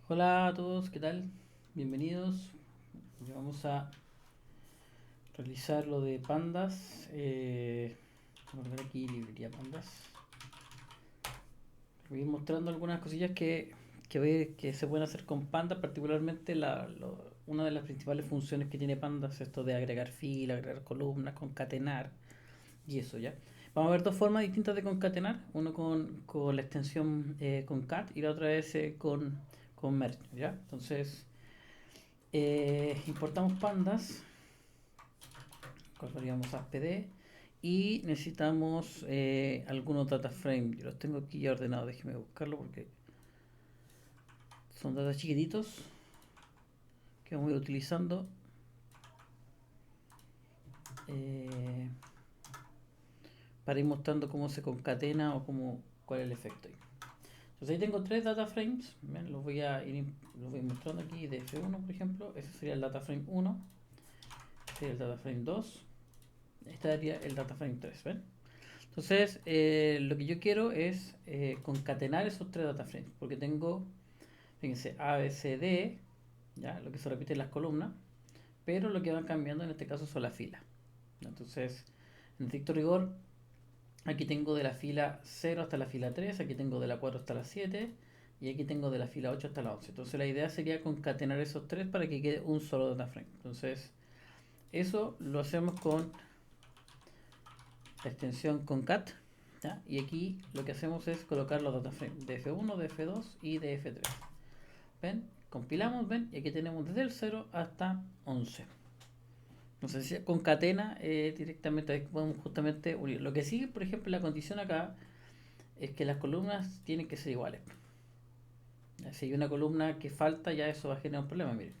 Hola a todos, ¿qué tal? Bienvenidos. Ya vamos a realizar lo de pandas. Vamos a ver aquí librería pandas. Voy a ir mostrando algunas cosillas que se pueden hacer con pandas, particularmente una de las principales funciones que tiene pandas, esto de agregar fila, agregar columnas, concatenar y eso ya. Vamos a ver dos formas distintas de concatenar, uno con la extensión concat y la otra es con merge, ¿ya? Entonces, importamos pandas, correríamos a PD y necesitamos algunos data frame. Yo los tengo aquí ya ordenados, déjeme buscarlo porque son datos chiquititos que vamos a ir utilizando eh, para ir mostrando cómo se concatena o cuál es el efecto ahí. Entonces ahí tengo tres data frames, ¿ven? Los voy a ir mostrando aquí de F1 por ejemplo, ese sería el data frame 1, este sería el data frame 2, este sería el data frame 3, ¿ven? Entonces, lo que yo quiero es concatenar esos tres data frames, porque tengo, fíjense, A, B, C, D, ¿ya? Lo que se repite en las columnas, pero lo que van cambiando en este caso son las filas. Entonces, en estricto rigor, aquí tengo de la fila 0 hasta la fila 3, aquí tengo de la 4 hasta la 7, y aquí tengo de la fila 8 hasta la 11. Entonces, la idea sería concatenar esos tres para que quede un solo data frame. Entonces, eso lo hacemos con la extensión concat, ¿ya? Y aquí lo que hacemos es colocar los data frames de F1, de F2 y de F3. ¿Ven? Compilamos, ven, y aquí tenemos desde el 0 hasta 11. Entonces si concatena directamente, ahí podemos justamente unir. Lo que sí, por ejemplo, la condición acá es que las columnas tienen que ser iguales. Si hay una columna que falta, ya eso va a generar un problema, miren.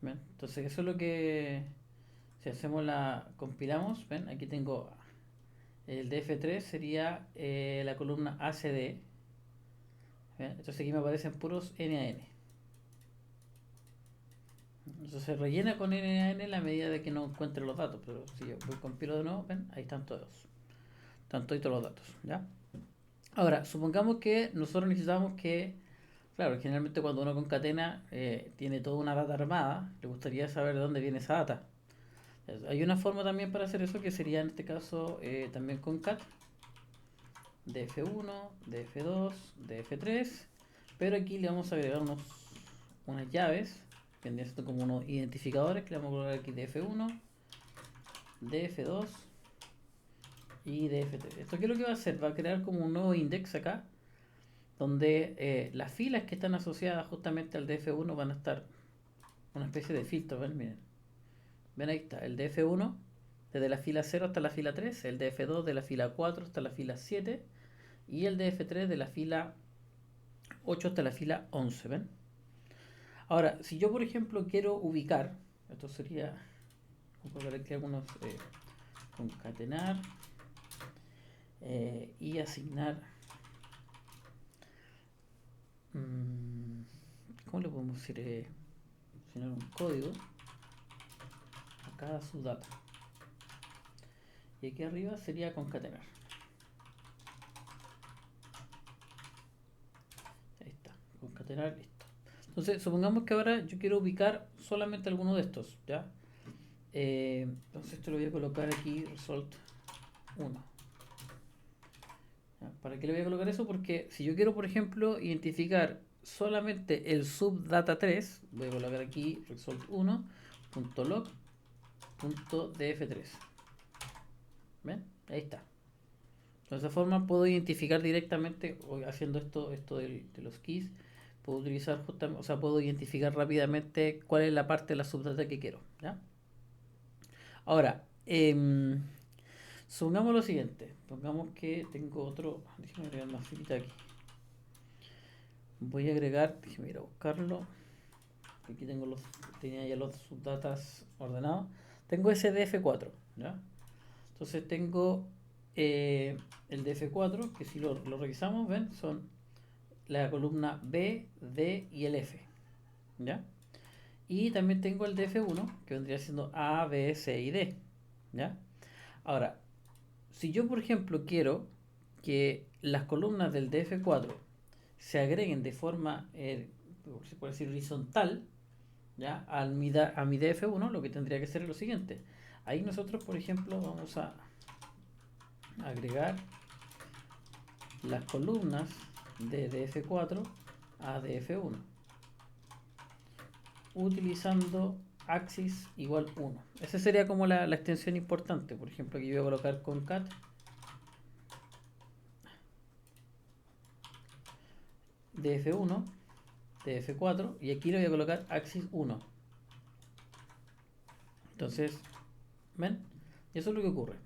¿Ven? Entonces eso es lo que, si hacemos compilamos, ven, aquí tengo el df3 sería la columna ACD. ¿Ven? Entonces aquí me aparecen puros NaN. Entonces se rellena con NaN en la medida de que no encuentre los datos. Pero si yo voy compilo de nuevo, ven, ahí están todos. Están todos los datos. ¿Ya? Ahora, supongamos que nosotros necesitamos que, claro, generalmente cuando uno concatena tiene toda una data armada, le gustaría saber de dónde viene esa data. Hay una forma también para hacer eso que sería en este caso también con cat de F1, de F2, de F3, pero aquí le vamos a agregar unas llaves, que vendrían siendo como unos identificadores que le vamos a colocar aquí de F1, de F2 y de F3. ¿Esto qué es lo que va a hacer? Va a crear como un nuevo index acá, donde las filas que están asociadas justamente al DF1 van a estar una especie de filtro. ¿Ven? Miren. Ven, ahí está, el DF1 desde la fila 0 hasta la fila 3, el DF2 de la fila 4 hasta la fila 7 y el DF3 de la fila 8 hasta la fila 11. ¿Ven? Ahora, si yo por ejemplo quiero ubicar, esto sería, vamos a colocar aquí algunos, concatenar y asignar, mmm, ¿cómo le podemos decir? Asignar un código a cada subdata. Y aquí arriba sería concatenar. Ahí está, concatenar, listo. Entonces, supongamos que ahora yo quiero ubicar solamente alguno de estos, ¿ya? Entonces esto lo voy a colocar aquí, result 1. ¿Ya? ¿Para qué le voy a colocar eso? Porque si yo quiero, por ejemplo, identificar solamente el subdata 3, voy a colocar aquí result1.log.df3. ¿Ven? Ahí está. De esa forma puedo identificar directamente, haciendo esto de los keys, puedo utilizar justamente, o sea, puedo identificar rápidamente cuál es la parte de la subdata que quiero. ¿Ya? Ahora, supongamos lo siguiente, pongamos que tengo otro, déjame agregar más filita aquí. Voy a agregar, déjame ir a buscarlo. Aquí tenía ya los subdatas ordenados. Tengo ese DF4, ¿ya? Entonces tengo el DF4, que si lo revisamos, ven, son la columna B, D y el F, ¿ya? Y también tengo el DF1, que vendría siendo A, B, C y D, ¿ya? Ahora, si yo por ejemplo quiero que las columnas del DF4 se agreguen de forma, se puede decir horizontal, ¿ya? A mi DF1, lo que tendría que ser es lo siguiente. Ahí nosotros, por ejemplo, vamos a agregar las columnas de DF4 a DF1 utilizando axis igual 1. Esa sería como la extensión importante. Por ejemplo, aquí voy a colocar concat df1 df4 y aquí le voy a colocar axis 1. Entonces, ¿ven? Y eso es lo que ocurre.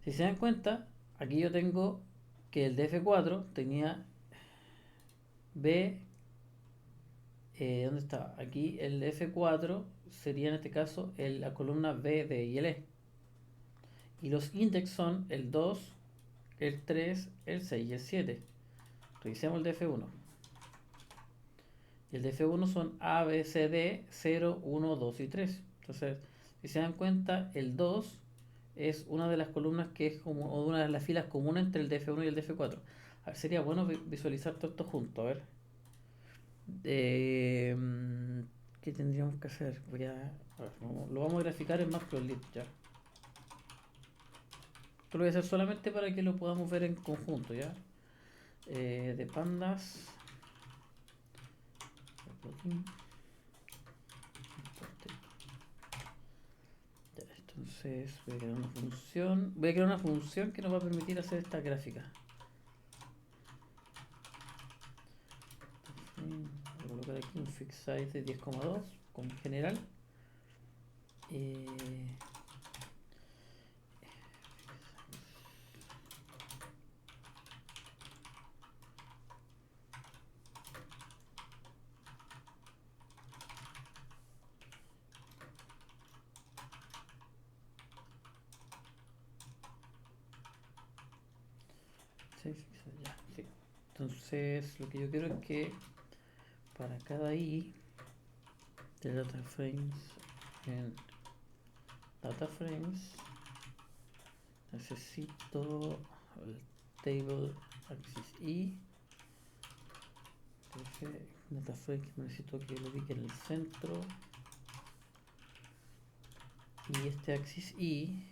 Si se dan cuenta, aquí yo tengo que el df4 tenía b, ¿dónde está? Aquí el df4 sería en este caso la columna b, d y el e. Y los index son el 2, el 3, el 6 y el 7. Revisemos el df1. Y el df1 son a, b, c, d, 0, 1, 2 y 3. Entonces, si se dan cuenta, el 2 es una de las columnas que es como, o una de las filas comunes entre el df1 y el df4. A ver, sería bueno visualizar todo esto junto. A ver. ¿Qué tendríamos que hacer? A ver, lo vamos a graficar en Matplotlib ya. Esto lo voy a hacer solamente para que lo podamos ver en conjunto, ¿ya? De pandas. Entonces voy a crear una función. Voy a crear una función que nos va a permitir hacer esta gráfica. Voy a colocar aquí un fix size de 10,2 como general. Ya, sí. Entonces lo que yo quiero es que para cada i de data frames en data frames necesito el table axis i data frame que necesito que lo ubique en el centro y este axis i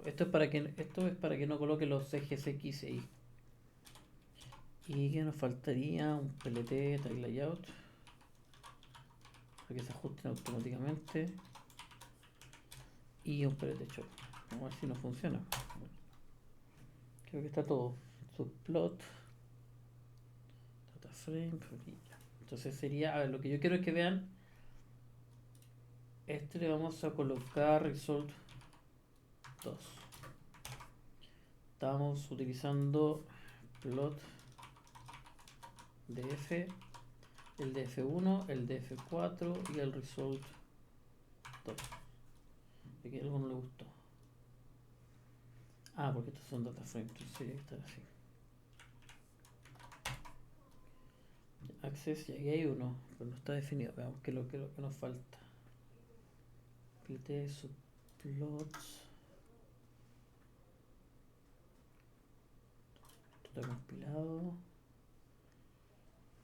esto es para que no coloque los ejes x e y. Y que nos faltaría un plt tag layout para que se ajusten automáticamente y un plt chop. Vamos a ver si nos funciona. Creo que está todo. Subplot data frame. Entonces sería, a ver, lo que yo quiero es que vean, este le vamos a colocar result 2. Estamos utilizando plot df, el df1, el df4 y el result 2. Aquí algo no le gustó. Ah, porque estos son data frames, entonces sería que estar así. Access, y aquí hay uno, pero no está definido. Veamos qué es lo que nos falta. Plt subplots. Esto está compilado.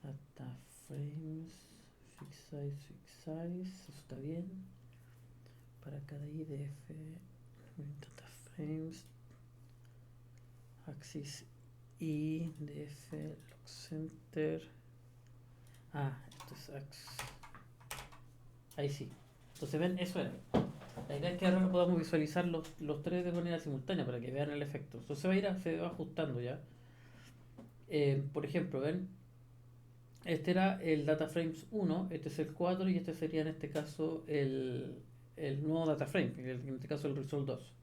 Data frames. Fix size. Eso está bien. Para cada IDF. Data frames. Axis I, DF, lock center. Ah, esto es axis. Ahí sí. Entonces ven, eso era. La idea es que ahora podamos visualizar los tres de manera simultánea para que vean el efecto. Entonces se va ajustando ya. Por ejemplo, ven, este era el data frames 1, este es el 4 y este sería en este caso el nuevo data frame, en este caso el result 2.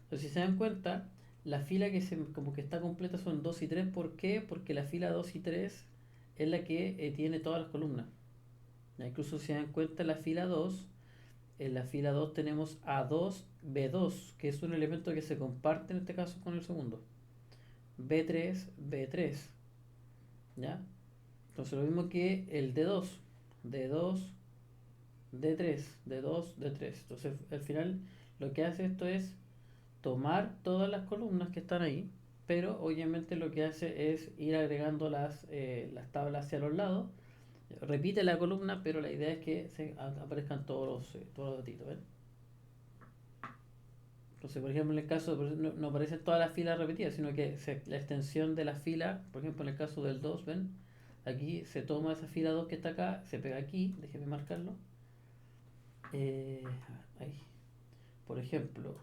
Entonces si se dan cuenta, la fila como que está completa son 2 y 3. ¿Por qué? Porque la fila 2 y 3 es la que tiene todas las columnas. Ya, incluso si se dan cuenta, la fila 2, en la fila 2 tenemos A2, B2, que es un elemento que se comparte en este caso con el segundo. B3, B3. ¿Ya? Entonces lo mismo que el D2, D2, D3, D2, D3. Entonces al final Lo que hace esto es tomar todas las columnas que están ahí, pero obviamente lo que hace es ir agregando las tablas hacia los lados. Repite la columna, pero la idea es que aparezcan todos los datitos, ¿ven? Entonces, por ejemplo, en el caso, no aparecen todas las filas repetidas, sino que la extensión de la fila, por ejemplo, en el caso del 2, ¿ven? Aquí se toma esa fila 2 que está acá, se pega aquí, déjeme marcarlo. Eh, Ahí. Por ejemplo,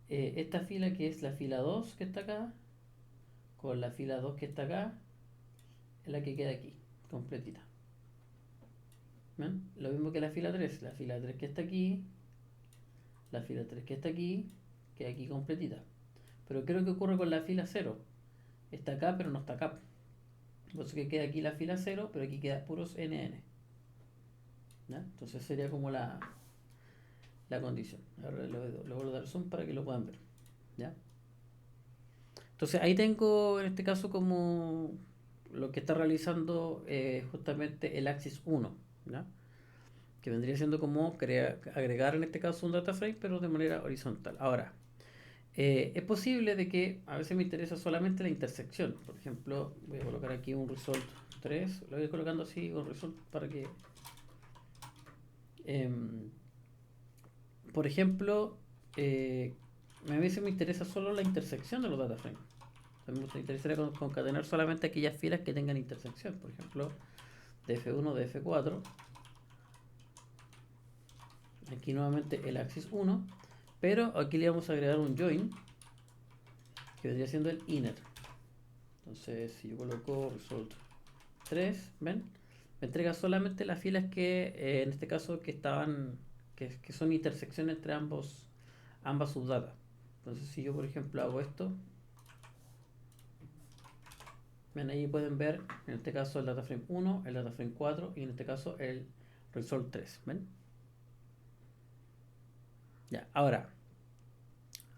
esta fila que es la fila 2 que está acá, con la fila 2 que está acá, es la que queda aquí, completita. ¿Ven? Lo mismo que la fila 3 que está aquí, la fila 3 que está aquí, queda aquí completita. Pero ¿qué es lo que ocurre con la fila 0? Está acá, pero no está acá. Por eso que queda aquí la fila 0, pero aquí queda puros NN. ¿Ya? Entonces sería como la condición. Ahora le vuelvo a dar zoom para que lo puedan ver. ¿Ya? Entonces ahí tengo en este caso como lo que está realizando justamente el axis 1. ¿Ya? Que vendría siendo como agregar en este caso un data frame, pero de manera horizontal. Ahora, es posible de que a veces me interesa solamente la intersección. Por ejemplo, voy a colocar aquí un result 3, lo voy colocando así, un result para que... por ejemplo, a veces me interesa solo la intersección de los data frames. A mí me interesaría concatenar solamente aquellas filas que tengan intersección. Por ejemplo, df1, df4. Aquí nuevamente el axis 1. Pero aquí le vamos a agregar un join, que vendría siendo el inner. Entonces, si yo coloco result 3, ¿ven? Me entrega solamente las filas que, en este caso, que son intersecciones entre ambas subdatas. Entonces, si yo, por ejemplo, hago esto, ven, ahí pueden ver, en este caso, el data frame 1, el data frame 4 y en este caso el result 3, ¿ven? Ya, ahora,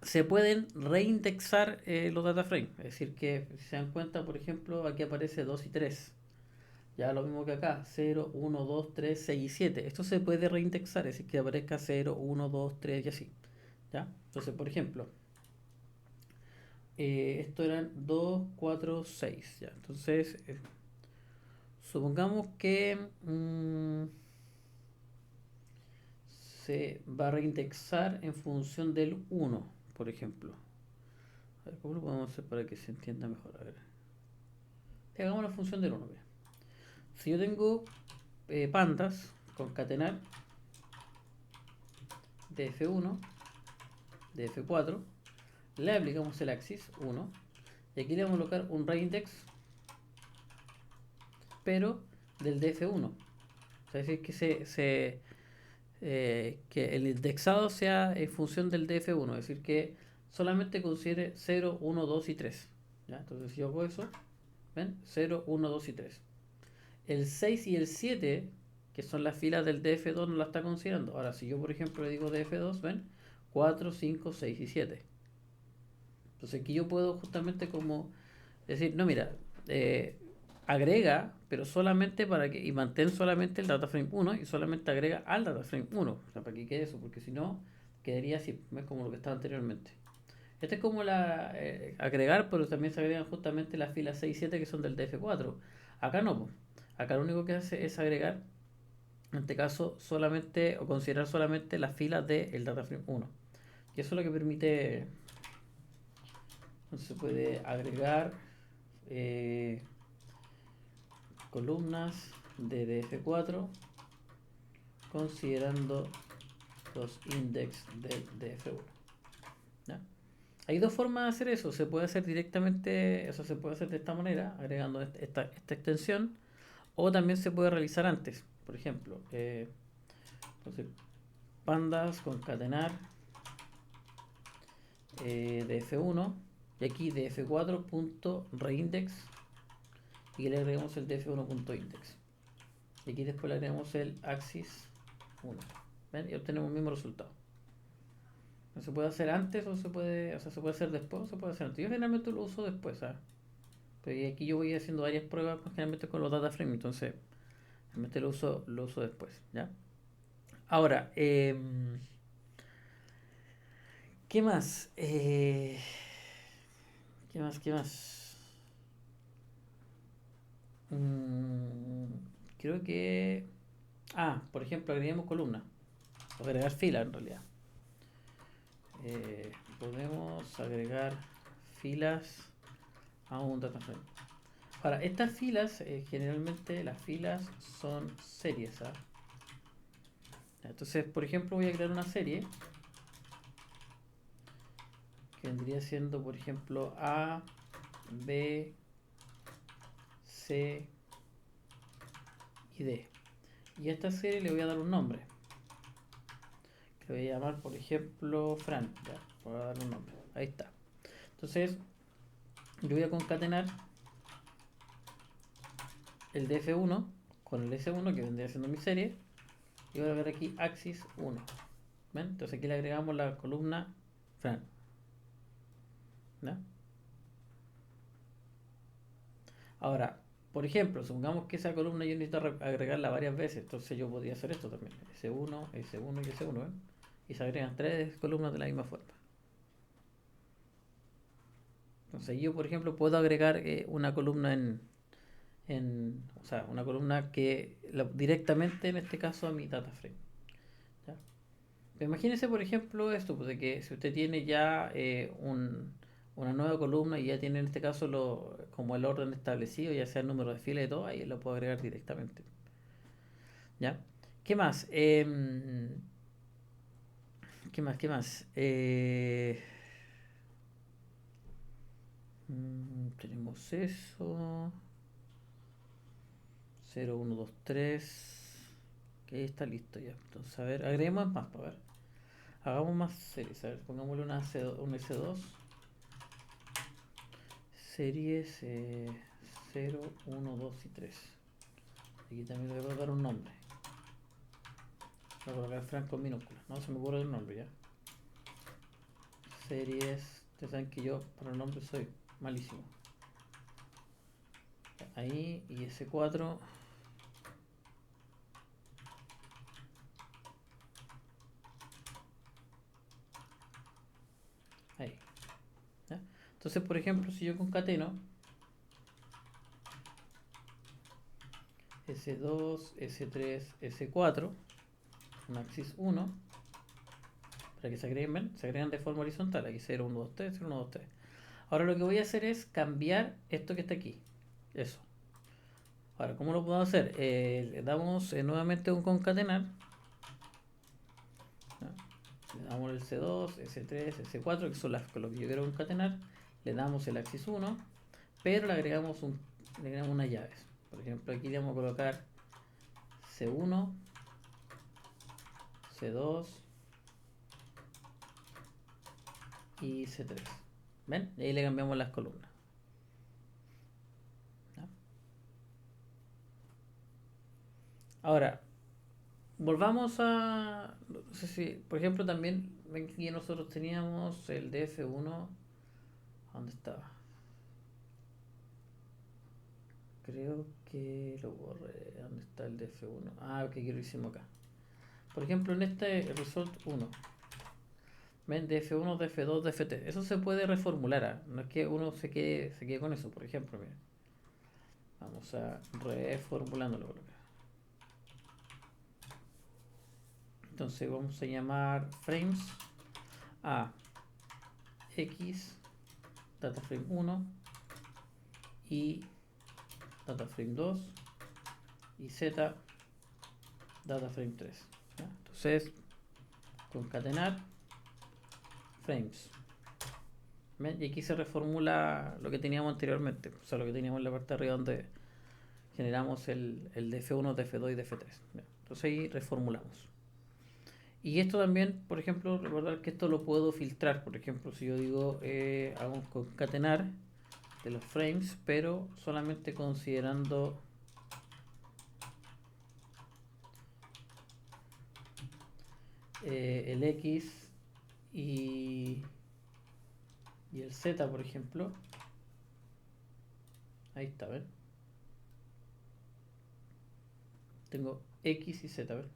se pueden reindexar los data frames, es decir, que si se dan cuenta, por ejemplo, aquí aparece 2 y 3. Ya lo mismo que acá, 0, 1, 2, 3, 6 y 7. Esto se puede reindexar, es decir, que aparezca 0, 1, 2, 3 y así. ¿Ya? Entonces, por ejemplo, esto eran 2, 4, 6. ¿Ya? Entonces, supongamos que se va a reindexar en función del 1, por ejemplo. A ver, ¿cómo lo podemos hacer para que se entienda mejor? A ver. Hagamos la función del 1. Mira. Si yo tengo pandas, concatenar de F1, de F4, le aplicamos el axis 1 y aquí le vamos a colocar un reindex, pero del df1. O sea, es decir, que el indexado sea en función del df1, es decir, que solamente considere 0, 1, 2 y 3. ¿Ya? Entonces, si yo hago eso, ¿ven? 0, 1, 2 y 3. El 6 y el 7, que son las filas del df2, no la está considerando. Ahora, si yo, por ejemplo, le digo df2, ¿ven? 4, 5, 6 y 7. Entonces aquí yo puedo justamente como decir, no, mira, agrega, pero solamente y mantén solamente el data frame 1 y solamente agrega al data frame 1. O sea, para que quede eso, porque si no, quedaría así, es como lo que estaba anteriormente. Este es como agregar, pero también se agregan justamente las filas 6 y 7 que son del DF4. Acá no, acá lo único que hace es agregar, en este caso, solamente o considerar solamente las filas del data frame 1. Y eso es lo que permite. Entonces se puede agregar columnas de df4 considerando los index del df1. ¿Ya? Hay dos formas de hacer eso. Se puede hacer directamente, eso se puede hacer de esta manera, agregando esta extensión, o también se puede realizar antes. Por ejemplo, entonces, pandas concatenar df1 y aquí df4.reindex y le agregamos el df1.index. Y aquí después le agregamos el axis 1. ¿Ven? Y obtenemos el mismo resultado. No se puede hacer antes o se puede hacer después o se puede hacer antes. Yo generalmente lo uso después, ¿sabes? Pero aquí yo voy haciendo varias pruebas, pues, generalmente con los data frames, entonces realmente lo uso después, ¿ya? Ahora, ¿qué más? ¿Qué más? ¿Qué más? Mm, creo que... Ah, por ejemplo, agreguemos columna. O agregar fila en realidad. Podemos agregar filas a un data frame. Ahora, estas filas, generalmente las filas son series. ¿Ah? Entonces, por ejemplo, voy a crear una serie que vendría siendo, por ejemplo, A, B, C y D. Y a esta serie le voy a dar un nombre. Que le voy a llamar, por ejemplo, Fran. Ya, voy a darle un nombre. Ahí está. Entonces, yo voy a concatenar el df1 con el s1 que vendría siendo mi serie. Y voy a ver aquí axis 1. ¿Ven? Entonces aquí le agregamos la columna Fran. ¿Ya? Ahora, por ejemplo, supongamos que esa columna yo necesito agregarla varias veces, entonces yo podría hacer esto también, S1, S1 y S1, ¿eh? Y se agregan tres columnas de la misma forma. Entonces yo, por ejemplo, puedo agregar una columna o sea, una columna que directamente, en este caso, a mi data frame. ¿Ya? Imagínese, por ejemplo, esto, pues, de que si usted tiene ya una nueva columna y ya tiene en este caso como el orden establecido, ya sea el número de filas y todo, ahí lo puedo agregar directamente. ¿Ya? ¿Qué más? ¿Qué más? ¿Qué más? Tenemos eso. 0, 1, 2, 3. Que está listo ya. Entonces, a ver, agreguemos más para ver. Hagamos más series. A ver, pongámosle un S2. Series 0, 1, 2 y 3. Aquí también le voy a dar un nombre. Voy a colocar Franco en minúsculas. No se me ocurre el nombre ya. Series. Ustedes saben que yo para el nombre soy malísimo. Ahí y S4. Ahí. ¿Ya? Entonces, por ejemplo, si yo concateno S2, S3, S4, un axis 1, para que se agreguen, ¿ven? Se agregan de forma horizontal. Aquí 0, 1, 2, 3, 0, 1, 2, 3. Ahora lo que voy a hacer es cambiar esto que está aquí. Eso. Ahora, ¿cómo lo puedo hacer? Le damos nuevamente un concatenar. ¿Ya? Le damos el C2, S3, S4, que son las con lo que yo quiero concatenar. Le damos el axis 1, pero le agregamos unas llaves. Por ejemplo, aquí le vamos a colocar C1, C2 y C3. ¿Ven? Y ahí le cambiamos las columnas. ¿Ya? Ahora, volvamos a... No sé si, por ejemplo, también ven que nosotros teníamos el DF1. ¿Dónde estaba? Creo que lo borré. ¿Dónde está el DF1? Ah, ok, que lo hicimos acá. Por ejemplo, en este result 1. ¿Ven? DF1, DF2, DF3. Eso se puede reformular. ¿Ah? No es que uno se quede con eso. Por ejemplo, miren. Vamos a reformulándolo por acá. Entonces vamos a llamar frames a X data frame 1 y data frame 2 y Z data frame 3. ¿Ya? Entonces, concatenar frames. ¿Ven? Y aquí se reformula lo que teníamos anteriormente, o sea, lo que teníamos en la parte de arriba donde generamos el df1, df2 y df3. ¿Ya? Entonces ahí reformulamos. Y esto también, por ejemplo, recordar que esto lo puedo filtrar. Por ejemplo, si yo digo hago un concatenar de los frames, pero solamente considerando el X y, y el Z, por ejemplo. Ahí está, ¿ven? Tengo X y Z, ¿ven?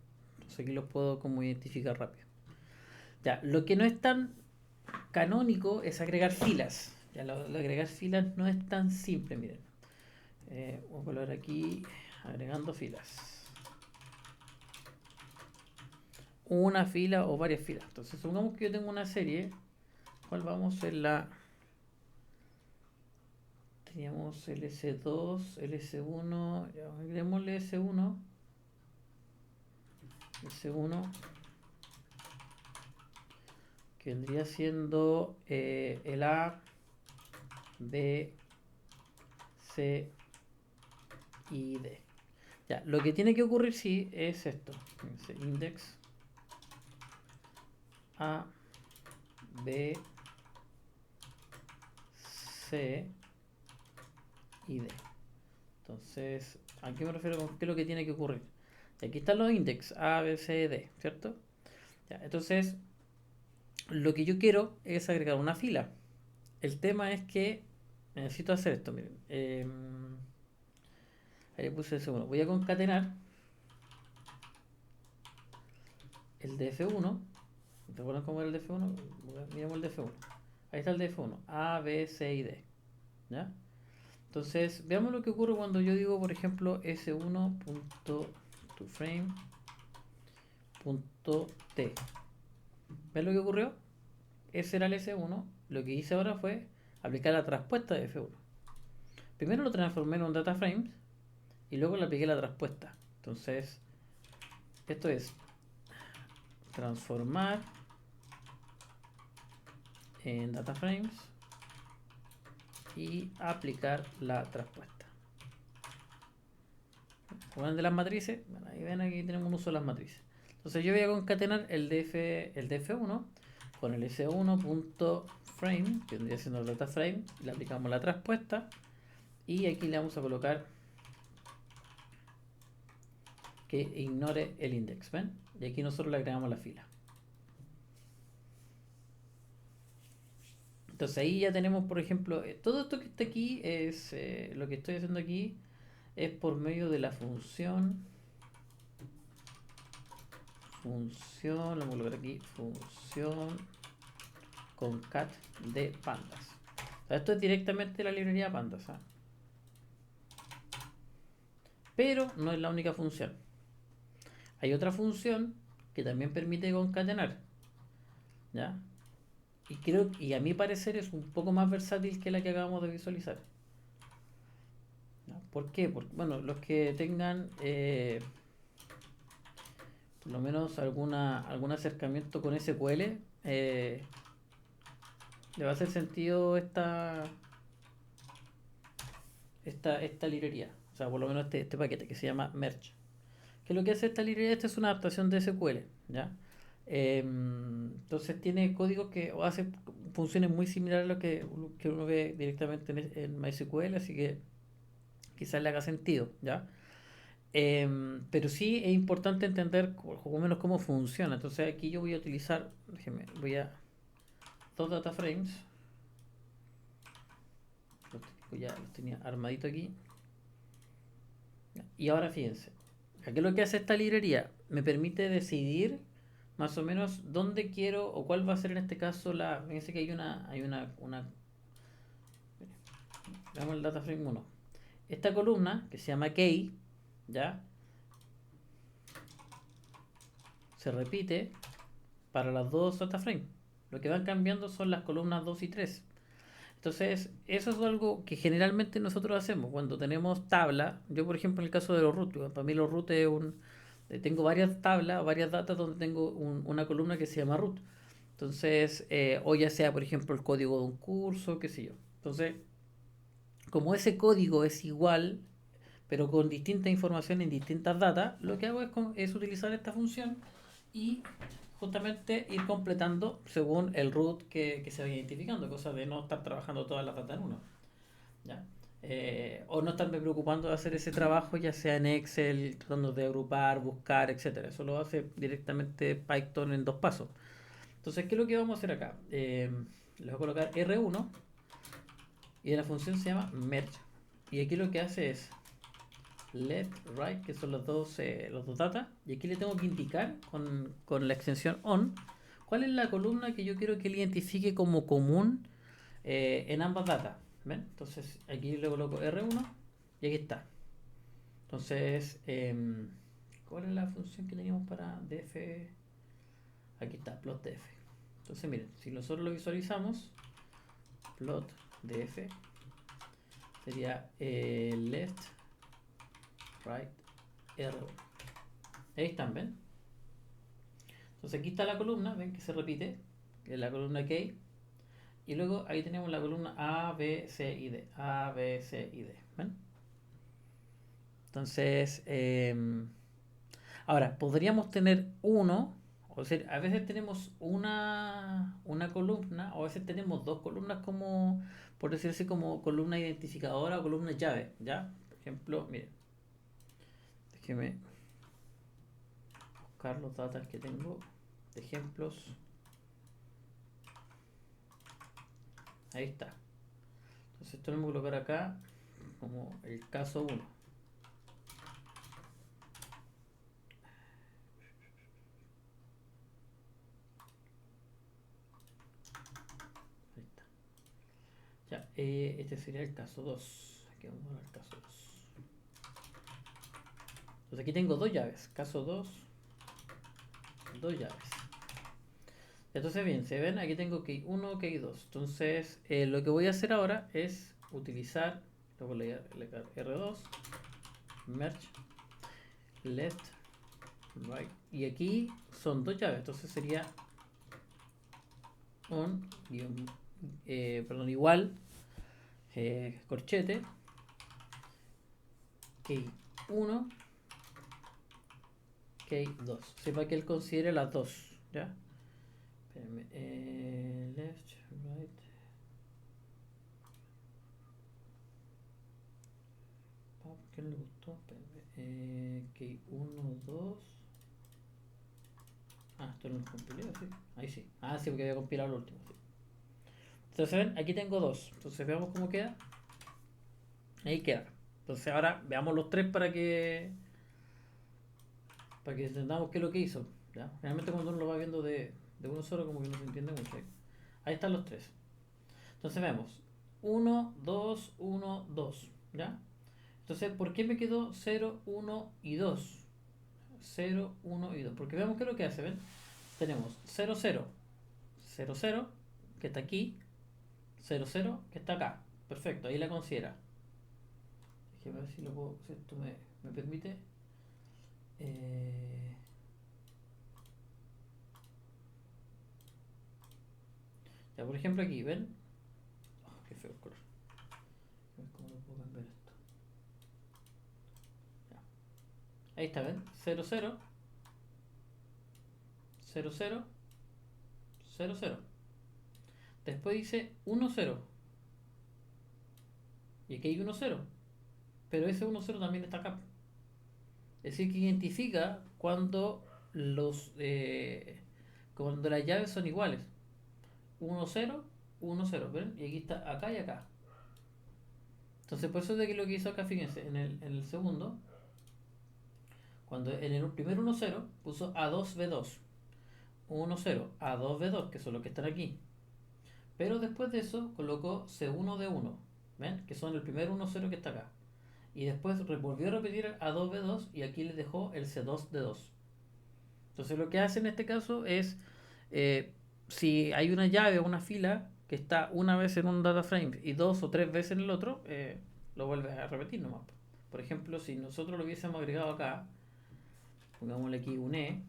Entonces aquí los puedo como identificar rápido. Ya, lo que no es tan canónico es agregar filas. Ya, lo agregar filas no es tan simple, miren. Voy a colocar aquí agregando filas. Una fila o varias filas. Entonces, supongamos que yo tengo una serie. ¿Cuál vamos? En la. Teníamos el S2, el S1. Ya, agreguémosle S1. S1. Que vendría siendo el A, B, C y D. Ya, lo que tiene que ocurrir sí es esto. Index A, B, C y D. Entonces, ¿a qué me refiero con qué es lo que tiene que ocurrir? Y aquí están los index A, B, C, D, ¿cierto? Ya, entonces, lo que yo quiero es agregar una fila. El tema es que necesito hacer esto, miren. Ahí puse el segundo. Voy a concatenar el df1. ¿Te acuerdan cómo era el df1? Miremos el df1. Ahí está el df1. A, B, C y D. ¿Ya? Entonces, veamos lo que ocurre cuando yo digo, por ejemplo, s1.toFrame.t. ¿Ven lo que ocurrió? Ese era el S1. Lo que hice ahora fue aplicar la traspuesta de F1. Primero lo transformé en un data frame y luego le apliqué la traspuesta. Entonces, esto es transformar en data frames y aplicar la traspuesta. Como de las matrices, bueno, ahí ven, aquí tenemos un uso de las matrices. Entonces yo voy a concatenar el df1 con el s1.frame, que vendría siendo el data frame, le aplicamos la traspuesta y aquí le vamos a colocar que ignore el index, ¿ven? Y aquí nosotros le agregamos la fila. Entonces ahí ya tenemos, por ejemplo, todo esto que está aquí es lo que estoy haciendo aquí es por medio de la función, lo voy a colocar aquí, función concat de pandas. O sea, esto es directamente la librería pandas, ¿eh? Pero no es la única función. Hay otra función que también permite concatenar, ¿ya? Y a mi parecer es un poco más versátil que la que acabamos de visualizar. ¿Ya? ¿Por qué? Porque, bueno, los que tengan por lo menos algún acercamiento con SQL, le va a hacer sentido esta librería. O sea, por lo menos este paquete que se llama Merge. ¿Qué es lo que hace esta librería? Esta es una adaptación de SQL, ¿ya? Entonces tiene códigos que hace funciones muy similares a lo que uno ve directamente en MySQL, así que quizás le haga sentido, ¿ya? Pero sí es importante entender o menos cómo funciona. Entonces aquí yo voy a utilizar, déjenme, voy a dos data frames, ya los tenía armadito aquí. Y ahora fíjense, aquí lo que hace esta librería me permite decidir más o menos dónde quiero o cuál va a ser en este caso fíjense que veamos el data frame 1. Esta columna que se llama key, ¿ya? Se repite para las dos data frames. Lo que van cambiando son las columnas 2 y 3. Entonces, eso es algo que generalmente nosotros hacemos cuando tenemos tabla. Yo, por ejemplo, en el caso de los root, para mí los root es tengo varias tablas, varias datas donde tengo una columna que se llama root. Entonces, o ya sea, por ejemplo, el código de un curso, qué sé yo. Entonces, como ese código es igual, pero con distinta información en distintas datas, lo que hago es utilizar esta función y justamente ir completando según el root que se vaya identificando, cosa de no estar trabajando todas las datas en uno. ¿Ya? O no estarme preocupando de hacer ese trabajo, ya sea en Excel, tratando de agrupar, buscar, etcétera. Eso lo hace directamente Python en dos pasos. Entonces, ¿qué es lo que vamos a hacer acá? Le voy a colocar R1 y la función se llama merge. Y aquí lo que hace es left, right, que son los dos datas. Y aquí le tengo que indicar con la extensión on cuál es la columna que yo quiero que él identifique como común en ambas datas. ¿Ven? Entonces aquí le coloco R1 y aquí está. Entonces, ¿cuál es la función que teníamos para df? Aquí está, plot df. Entonces miren, si nosotros lo visualizamos, plot df sería left, right, R1. Ahí están, ¿ven? Entonces aquí está la columna, ven que se repite, que es la columna K. Y luego ahí tenemos la columna A, B, C y D. A, B, C y D. ¿Ven? Entonces, ahora, podríamos tener uno, o sea, a veces tenemos una columna, o a veces tenemos dos columnas como, por decirlo así, como columna identificadora o columna llave, ¿ya? Por ejemplo, miren, déjeme buscar los datos que tengo de ejemplos. Ahí está. Entonces esto lo voy a colocar acá como el caso 1. Ahí está. Ya, este sería el caso 2. Aquí vamos a ver el caso 2. Entonces aquí tengo dos llaves. Caso 2, dos llaves. Entonces bien, se ven, aquí tengo key 1, key 2. Entonces lo que voy a hacer ahora es utilizar, luego le R2, merge, left, right. Y aquí son dos llaves, entonces sería on, igual, corchete, key 1, key 2. Sepa que él considere las dos, ¿ya? Left, right. ¿Por qué no le gustó? Key 1, 2. Ah, esto no lo compilé, ¿sí? Ahí sí. Ah, sí, porque había compilado lo último. Sí. Entonces, ven, aquí tengo dos. Entonces, veamos cómo queda. Ahí queda. Entonces, ahora veamos los tres para que entendamos qué es lo que hizo. ¿Ya? Generalmente, cuando uno lo va viendo de uno solo, como que no se entiende mucho. Ahí están los tres. Entonces, vemos 1, 2, 1, 2. ¿Ya? Entonces, ¿por qué me quedó 0, 1 y 2? 0, 1 y 2. Porque veamos qué es lo que hace, ¿ven? Tenemos 0, 0, 0, 0, que está aquí, 0, 0, que está acá. Perfecto, ahí la considera. Déjame ver si lo puedo, si esto me permite. Ya, por ejemplo, aquí, ¿ven? Oh, qué feo el color. A ver cómo lo puedo cambiar esto. Ya. Ahí está, ¿ven? 0, 0, 0, 0, 0, 0. Después dice 1, 0. Y aquí hay 1, 0. Pero ese 1, 0 también está acá. Es decir, que identifica cuando las llaves son iguales. 1, 0, 1, 0. ¿Ven? Y aquí está acá y acá. Entonces, por eso es de que lo que hizo acá, fíjense, en el segundo, cuando en el primer 1, 0, puso A2B2. 1, 0, A2B2, que son los que están aquí. Pero después de eso, colocó C1D1. ¿Ven? Que son el primer 1, 0 que está acá. Y después volvió a repetir A2B2 y aquí le dejó el C2D2. Entonces, lo que hace en este caso es, si hay una llave o una fila que está una vez en un data frame y dos o tres veces en el otro, lo vuelve a repetir nomás. Por ejemplo, si nosotros lo hubiésemos agregado acá, pongámosle aquí un E.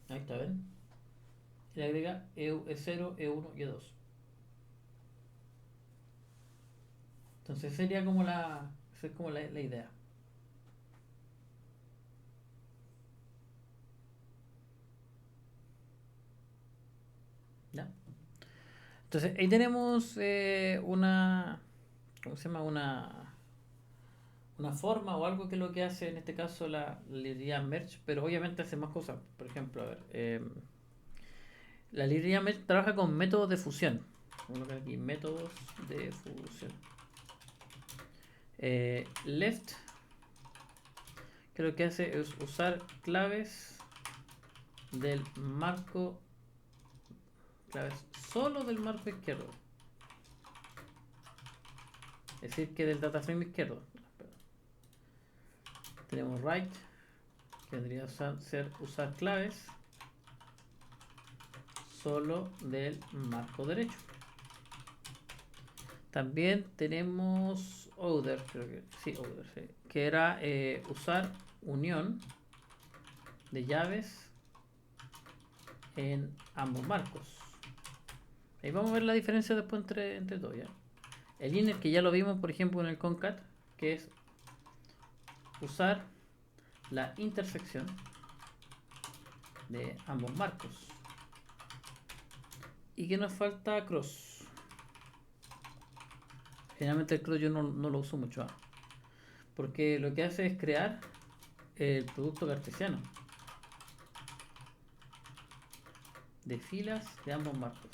Ahí está, ¿ven? Y le agrega E0, E1 y E2. Entonces sería como esa es como la idea. ¿Ya? Entonces, ahí tenemos una, ¿cómo se llama? Una forma o algo que es lo que hace en este caso la librería Merge, pero obviamente hace más cosas. Por ejemplo, a ver, la librería Merge trabaja con métodos de fusión. Vamos a colocar aquí métodos de fusión. Left, que lo que hace es usar claves del marco, claves solo del marco izquierdo. Es decir, que del data frame izquierdo. Tenemos right, que vendría a ser usar claves solo del marco derecho. También tenemos other, creo que sí, other, sí, que era usar unión de llaves en ambos marcos. Ahí vamos a ver la diferencia después entre todos, ¿ya? El inner, que ya lo vimos por ejemplo en el concat, que es usar la intersección de ambos marcos. Y que nos falta cross. Generalmente el cross yo no lo uso mucho, porque lo que hace es crear el producto cartesiano de filas de ambos marcos.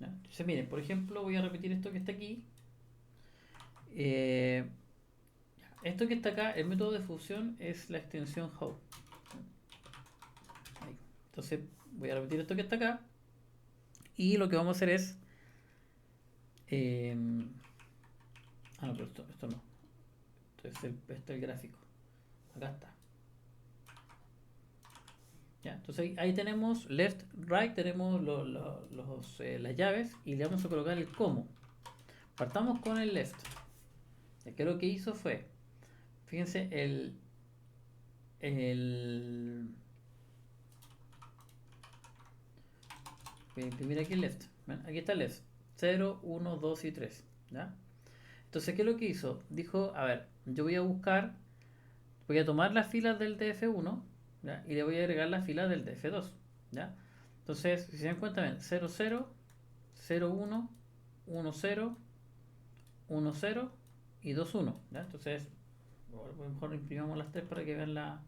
¿Ya? Entonces miren, por ejemplo, voy a repetir esto que está aquí. Esto que está acá, el método de fusión es la extensión how. Ahí. Entonces voy a repetir esto que está acá. Y lo que vamos a hacer es... no, pero esto no. Esto es el gráfico. Acá está. ¿Ya? Entonces ahí tenemos left, right, tenemos las llaves y le vamos a colocar el cómo. Partamos con el left. Que lo que hizo fue, fíjense, voy a imprimir aquí el left. ¿Ven? Aquí está el left. 0, 1, 2 y 3. ¿Ya? Entonces, ¿qué es lo que hizo? Dijo, a ver, yo voy a buscar, voy a tomar las filas del DF1, ¿ya? Y le voy a agregar las filas del DF2. ¿Ya? Entonces, si se dan cuenta, ven, 0, 0, 0, 1, 1, 0, 1, 0 y 2, 1. ¿Ya? Entonces, a lo mejor imprimamos las tres para que vean lo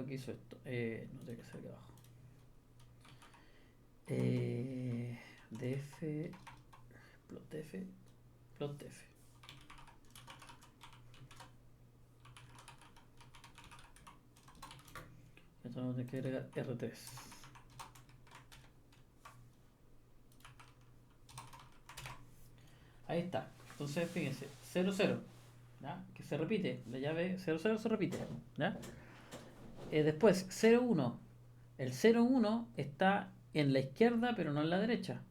que hizo esto. No tiene que ser aquí abajo. DF, plot F, plot F. Entonces vamos a tener que agregar R3. Ahí está. Entonces fíjense, 0, 0. ¿Ya? Que se repite. La llave 0, 0 se repite. ¿Ya? Después 0, 1. El 0, 1 está en la izquierda pero no en la derecha.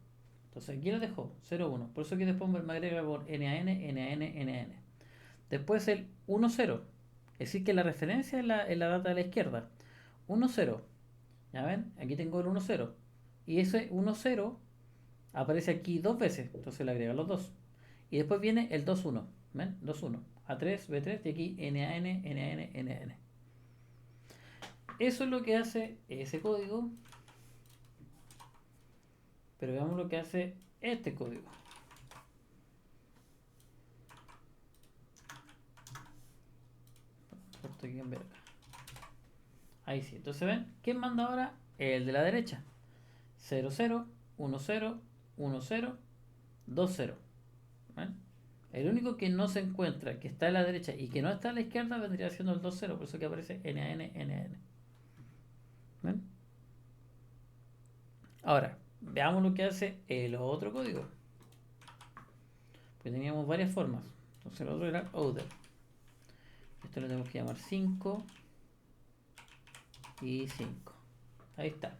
Entonces aquí lo dejo, 0, 1. Por eso que después me agrega por NaN, NaN, NaN. Después el 1, 0. Es decir que la referencia es la data de la izquierda. 1, 0. ¿Ya ven? Aquí tengo el 1, 0. Y ese 1, 0 aparece aquí dos veces. Entonces le agrego los dos. Y después viene el 2, 1. ¿Ven? 2, 1. A3, B3 y aquí NaN, NaN, NaN. Eso es lo que hace ese código. Pero veamos lo que hace este código. Esto hay que cambiar acá. Ahí sí. Entonces ven, ¿quién manda ahora? El de la derecha. 0, 0, 1, 0, 1, 0, 2, 0. ¿Ven? El único que no se encuentra, que está a la derecha y que no está a la izquierda, vendría siendo el 2, 0. Por eso que aparece NaN, NaN. ¿Ven? Ahora, veamos lo que hace el otro código. Pues teníamos varias formas. Entonces el otro era other. Esto lo tenemos que llamar 5 y 5. Ahí está.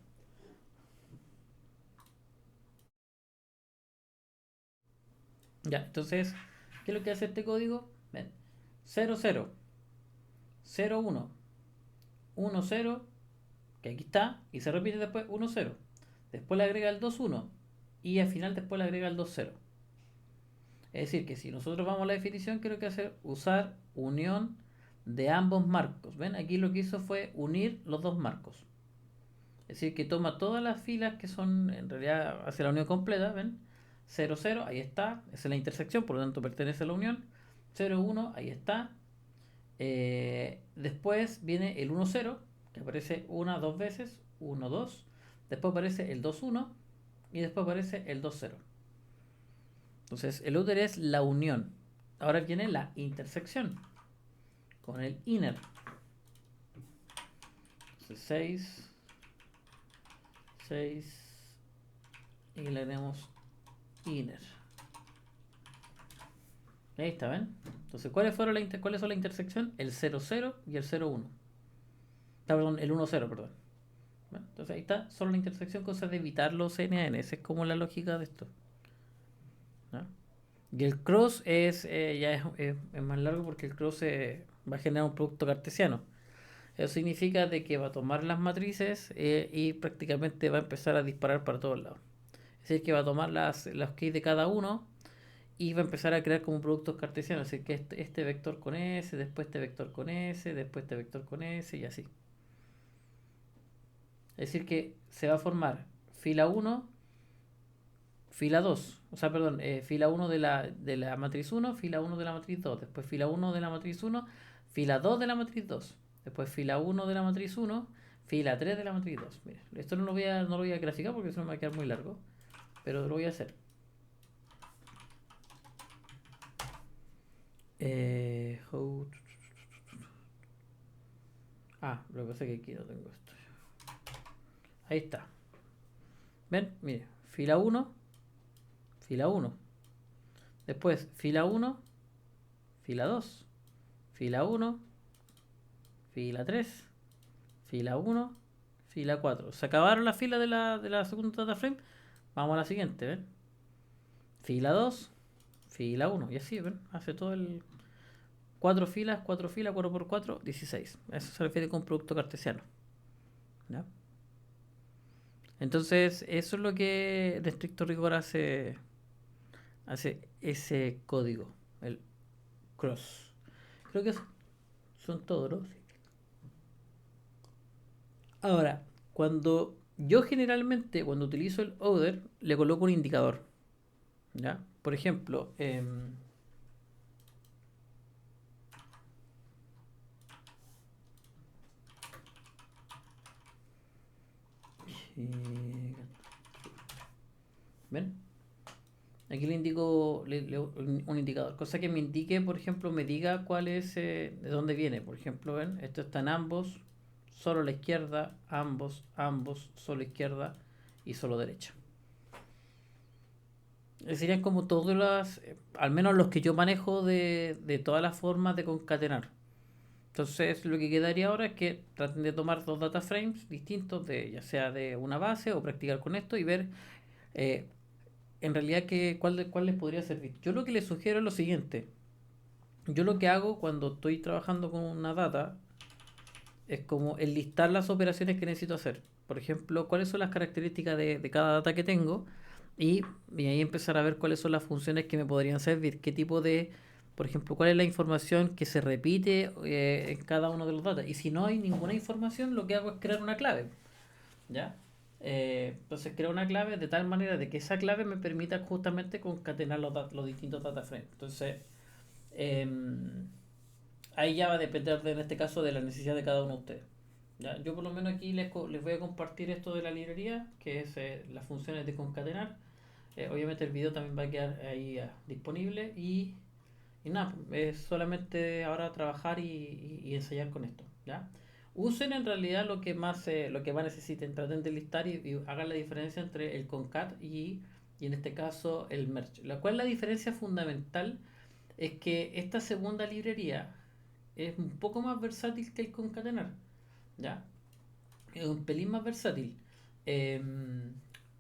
Ya, entonces, ¿qué es lo que hace este código? Ven, 0, 0, 0, 1, 1, 0, que aquí está, y se repite después 1, 0. Después le agrega el 2, 1, y al final después le agrega el 2, 0. Es decir, que si nosotros vamos a la definición, ¿qué es lo que hace? Usar unión de ambos marcos. ¿Ven? Aquí lo que hizo fue unir los dos marcos. Es decir, que toma todas las filas que son, en realidad, hacia la unión completa, ¿ven? 0, 0, ahí está, esa es la intersección, por lo tanto pertenece a la unión. 0, 1, ahí está. Después viene el 1, 0, que aparece una, dos veces, 1, 2. Después aparece el 2, 1 y después aparece el 2, 0. Entonces, el outer es la unión. Ahora viene la intersección con el inner. Entonces, 6, 6 y le haremos inner. Ahí está, ¿ven? Entonces, ¿cuáles son la intersección? El 0, 0 y el 0, 1. Perdón, el 1, 0, perdón. Bueno, entonces ahí está, solo la intersección, cosa de evitar los NN. Esa es como la lógica de esto, ¿no? Y el cross es más largo porque el cross va a generar un producto cartesiano. Eso significa de que va a tomar las matrices y prácticamente va a empezar a disparar para todos lados. Es decir, que va a tomar los keys de cada uno y va a empezar a crear como productos cartesianos. Es decir, que este vector con S, después este vector con S, después este vector con S y así. Es decir, que se va a formar fila 1, fila 2, o sea, perdón, fila 1 de la matriz 1, fila 1 de la matriz 2, después fila 1 de la matriz 1, fila 2 de la matriz 2, después fila 1 de la matriz 1, fila 3 de la matriz 2. Mira, esto no lo voy a graficar porque eso me va a quedar muy largo, pero lo voy a hacer. Eh, lo que pasa es que aquí no tengo esto. Ahí está. ¿Ven? Mire, fila 1, fila 1. Después fila 1, fila 2, fila 1, fila 3, fila 1, fila 4. Se acabaron las filas de la segunda data frame. Vamos a la siguiente, ¿ven? Fila 2, fila 1. Y así, ¿ven? Hace todo el 4 filas, 4 por 4, 16. Eso se refiere con producto cartesiano, ¿ya? Entonces, eso es lo que de estricto rigor hace ese código, el cross. Creo que son todos, ¿no? Ahora, yo generalmente, cuando utilizo el other, le coloco un indicador, ¿ya? Por ejemplo, ¿ven? Aquí le indico un indicador, cosa que me indique, por ejemplo, me diga cuál es, de dónde viene. Por ejemplo, ven, esto está en ambos, solo a la izquierda, ambos, ambos, solo izquierda y solo derecha. Serían como todas al menos los que yo manejo de todas las formas de concatenar. Entonces, lo que quedaría ahora es que traten de tomar dos data frames distintos, ya sea de una base o practicar con esto y ver eh, en realidad cuál les podría servir. Yo lo que les sugiero es lo siguiente. Yo lo que hago cuando estoy trabajando con una data es como enlistar las operaciones que necesito hacer. Por ejemplo, cuáles son las características de cada data que tengo y ahí empezar a ver cuáles son las funciones que me podrían servir. Qué tipo por ejemplo, cuál es la información que se repite en cada uno de los datos. Y si no hay ninguna información, lo que hago es crear una clave. ¿Ya? Entonces creo una clave de tal manera de que esa clave me permita justamente concatenar los distintos data frames. Entonces, em, ahí ya va a depender en este caso de la necesidad de cada uno de ustedes. ¿Ya? Yo por lo menos aquí les voy a compartir esto de la librería, que es las funciones de concatenar. Obviamente el video también va a quedar ahí disponible y nada, es solamente ahora trabajar y ensayar con esto. ¿Ya? Usen en realidad lo que más necesiten, traten de listar y hagan la diferencia entre el concat y en este caso el merge. La diferencia fundamental es que esta segunda librería es un poco más versátil que el concatenar, ¿ya? Es un pelín más versátil. Eh,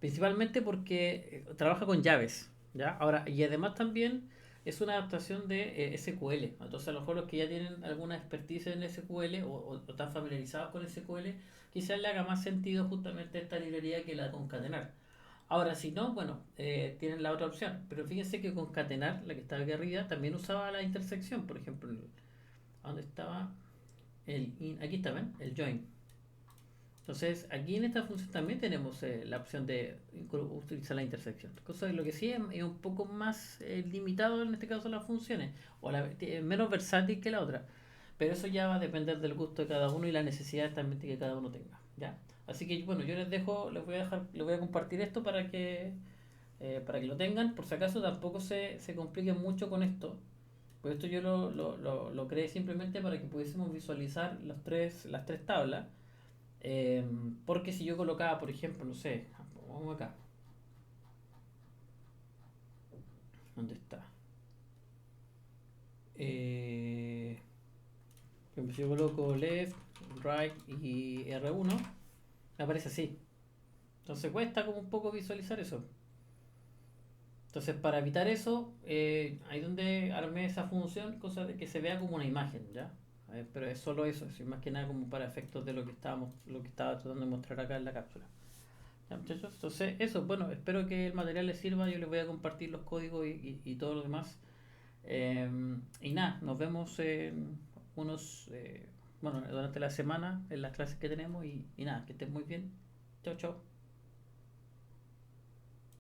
Principalmente porque trabaja con llaves, ¿ya? Ahora, y además también es una adaptación de SQL. Entonces, a lo mejor los que ya tienen alguna expertise en SQL o están familiarizados con SQL, quizás le haga más sentido justamente esta librería que la de concatenar. Ahora, si no, bueno, tienen la otra opción. Pero fíjense que concatenar, la que estaba aquí arriba, también usaba la intersección. Por ejemplo, ¿dónde estaba? Aquí está, ¿ven? El join. Entonces, aquí en esta función también tenemos la opción de utilizar la intersección. Cosa de lo que sí es un poco más limitado en este caso las funciones, o menos versátil que la otra. Pero eso ya va a depender del gusto de cada uno y las necesidades también que cada uno tenga. ¿Ya? Así que bueno, yo les dejo, les voy a compartir esto para que lo tengan. Por si acaso tampoco se compliquen mucho con esto. Pues esto yo lo creé simplemente para que pudiésemos visualizar las tres tablas. Eh, Porque si yo colocaba, por ejemplo, no sé, vamos acá, ¿dónde está? Por ejemplo, si yo coloco left, right y R1, me aparece así. Entonces cuesta como un poco visualizar eso. Entonces para evitar eso, ahí donde armé esa función, cosa de que se vea como una imagen, ¿ya? Pero es solo eso, es más que nada como para efectos de lo que estaba tratando de mostrar acá en la cápsula. ¿Ya, muchachos? Entonces, eso, bueno, espero que el material les sirva. Yo les voy a compartir los códigos y todo lo demás. Y nada, nos vemos en bueno, durante la semana en las clases que tenemos y nada, que estén muy bien. Chao, chao.